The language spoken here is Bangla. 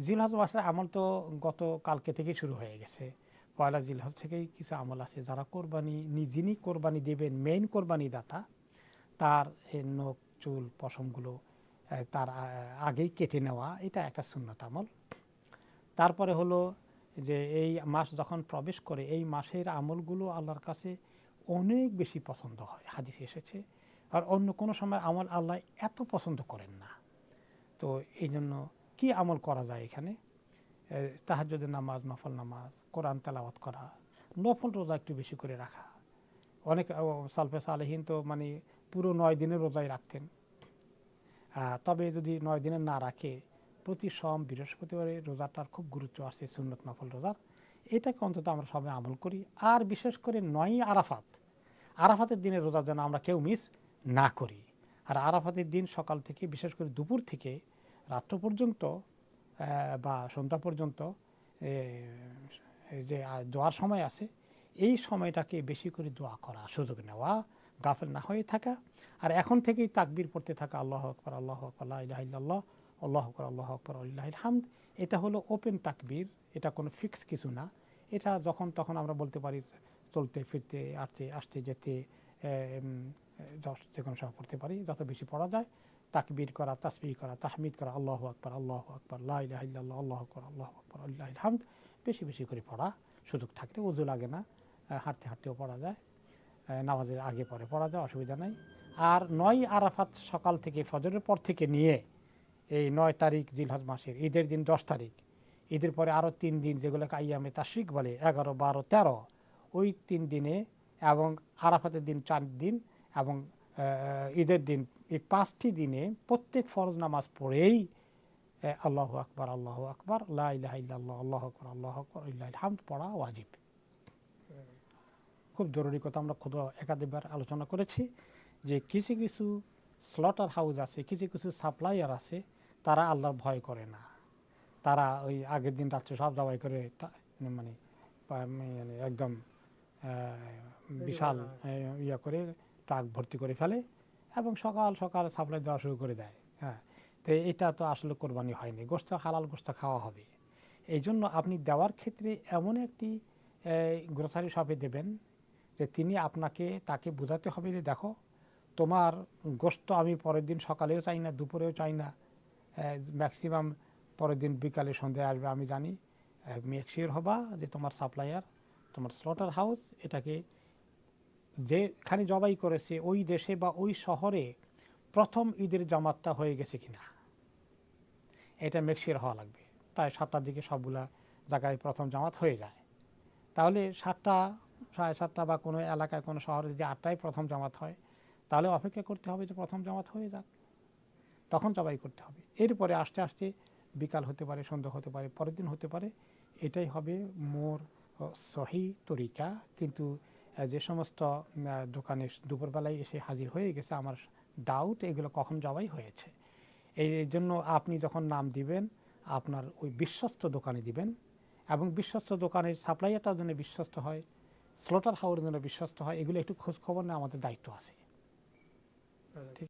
জিলহজ মাসের আমল তো গত কালকে থেকেই শুরু হয়ে গেছে। পয়লা জিলহজ থেকেই কিছু আমল আছে। যারা কোরবানি যিনি কোরবানি দেবেন, মেইন কোরবানি দাতা, তার নখ চুল পশমগুলো তার আগেই কেটে নেওয়া, এটা একটা সুন্নত আমল। তারপরে হলো যে এই মাস যখন প্রবেশ করে এই মাসের আমলগুলো আল্লাহর কাছে অনেক বেশি পছন্দ হয়, হাদিসে এসেছে। আর অন্য কোনো সময় আমল আল্লাহ এত পছন্দ করেন না। তো এই জন্য কী আমল করা যায় এখানে? তাহাজ্জুদের নামাজ, নফল নামাজ, কোরআন তেলাওয়াত করা, নফল রোজা একটু বেশি করে রাখা। অনেক সালফে সালেহিন তো মানে পুরো 9 দিনের রোজাই রাখতেন। তবে যদি 9 দিনের না রাখে, প্রতি সোম বৃহস্পতিবারে রোজাটার খুব গুরুত্ব আছে, সুন্নত নফল রোজার। এটাকে অন্তত আমরা সবাই আমল করি। আর বিশেষ করে 9ই আরাফাত, আরাফাতের দিনের রোজা যেন আমরা কেউ মিস না করি। আর আরাফাতের দিন সকাল থেকে, বিশেষ করে দুপুর থেকে রাত্র পর্যন্ত বা সন্ধ্যা পর্যন্ত যে দোয়ার সময় আছে, এই সময়টাকে বেশি করে দোয়া করা, সুযোগ নেওয়া, গাফেল না হয়ে থাকা। আর এখন থেকেই তাকবীর পড়তে থাকা, আল্লাহু আকবার, আল্লাহু আকবার, লা ইলাহা ইল্লাল্লাহ, আল্লাহু আকবার, আল্লাহু আকবার, ওয়ালিল্লাহিল হামদ। এটা হলো ওপেন তাকবীর, এটা কোনো ফিক্স কিছু না। এটা যখন তখন আমরা বলতে পারি, চলতে ফিরতে, আসতে যেতে, যে কোনো সময় পড়তে পারি, যত বেশি পড়া যায়। তাকবীর করা, তাসবিহ করা, তাহমিদ করা, আল্লাহু আকবার, আল্লাহু আকবার, লা ইলাহা ইল্লাল্লাহ, আল্লাহু আকবার, আল্লাহু আকবার, ওয়ালিল্লাহিল হামদ, বেশি বেশি করে পড়া। সুযোগ থাকলে, ওযু লাগে না, হাঁটতে হাঁটতেও পড়া যায়, নামাজের আগে পরে পড়া যায়, অসুবিধা নাই। আর 9ই আরাফাত সকাল থেকে, ফজরের পর থেকে নিয়ে এই 9 তারিখ জিলহজ মাসের ঈদের দিন 10 তারিখ, ঈদের পরে আরও 3 দিন যেগুলোকে আইয়ামে তাশরিক বলে, 11, 12, 13, ওই 3 দিনে এবং আরাফাতের দিন 4 দিন এবং ঈদের দিন, এই 5টি দিনে প্রত্যেক ফরজ নামাজ পড়েই আল্লাহু আকবার, আল্লাহু আকবার, লা ইলাহা ইল্লাল্লাহ, আল্লাহু আকবার, আল্লাহু আকবার, ওয়ালিল্লাহিল হামদ পড়া ওয়াজিব। খুব জরুরি কথা আমরা খুব একাধিকবার আলোচনা করেছি যে কিছু কিছু স্লটার হাউস আছে, কিছু কিছু সাপ্লায়ার আছে, তারা আল্লাহর ভয় করে না। তারা ওই আগের দিন রাত্রে সব জবাই করে মানে একদম বিশাল ইয়া করে ট্রাক ভর্তি করে ফেলে এবং সকাল সকাল সাপ্লাই দেওয়া শুরু করে দেয়। হ্যাঁ, তো এটা তো আসলে কোরবানি হয়নি, গোশত হালাল গোশত খাওয়া হবে। এই জন্য আপনি দেওয়ার ক্ষেত্রে এমন একটি গ্রোসারি শপে দেবেন যে তিনি তাকে বোঝাতে হবে যে দেখো, তোমার গোশত আমি পরের দিন সকালেও চাই না, দুপুরেও চাই না, ম্যাক্সিমাম পরের দিন বিকালে সন্ধ্যায় আসবে আমি জানি। মেক শিওর হবা যে তোমার সাপ্লায়ার, তোমার স্লটার হাউস এটাকে যেখানে জবাই করেছে ওই দেশে বা ওই শহরে প্রথম ঈদের জামাতটা হয়ে গেছে কিনা, এটা মেক শিওর হওয়া লাগবে। প্রায় 7টার দিকে সবগুলা জায়গায় প্রথম জামাত হয়ে যায়। তাহলে 7টা, 7:30 বা কোনো এলাকায় কোনো শহরে যদি 8টায় প্রথম জামাত হয়, তাহলে অপেক্ষা করতে হবে যে প্রথম জামাত হয়ে যাক, তখন জবাই করতে হবে। এরপরে আস্তে আস্তে বিকাল হতে পারে, সন্ধ্যা হতে পারে, পরের দিন হতে পারে। এটাই হবে মোর সহি তরিকা। কিন্তু যে সমস্ত দোকানে দুপুরবেলায় এসে হাজির হয়ে গেছে, আমার ডাউট এগুলো কখন জবাই হয়েছে। এই জন্য আপনি যখন নাম দিবেন, আপনার ওই বিশ্বস্ত দোকানে দিবেন এবং বিশ্বস্ত দোকানের সাপ্লাইয়ারটার জন্য বিশ্বস্ত হয়, স্লটার হাউসের জন্য বিশ্বস্ত হয়। এগুলো একটু খোঁজ খবর নেওয়া আমাদের দায়িত্ব আছে। ঠিক।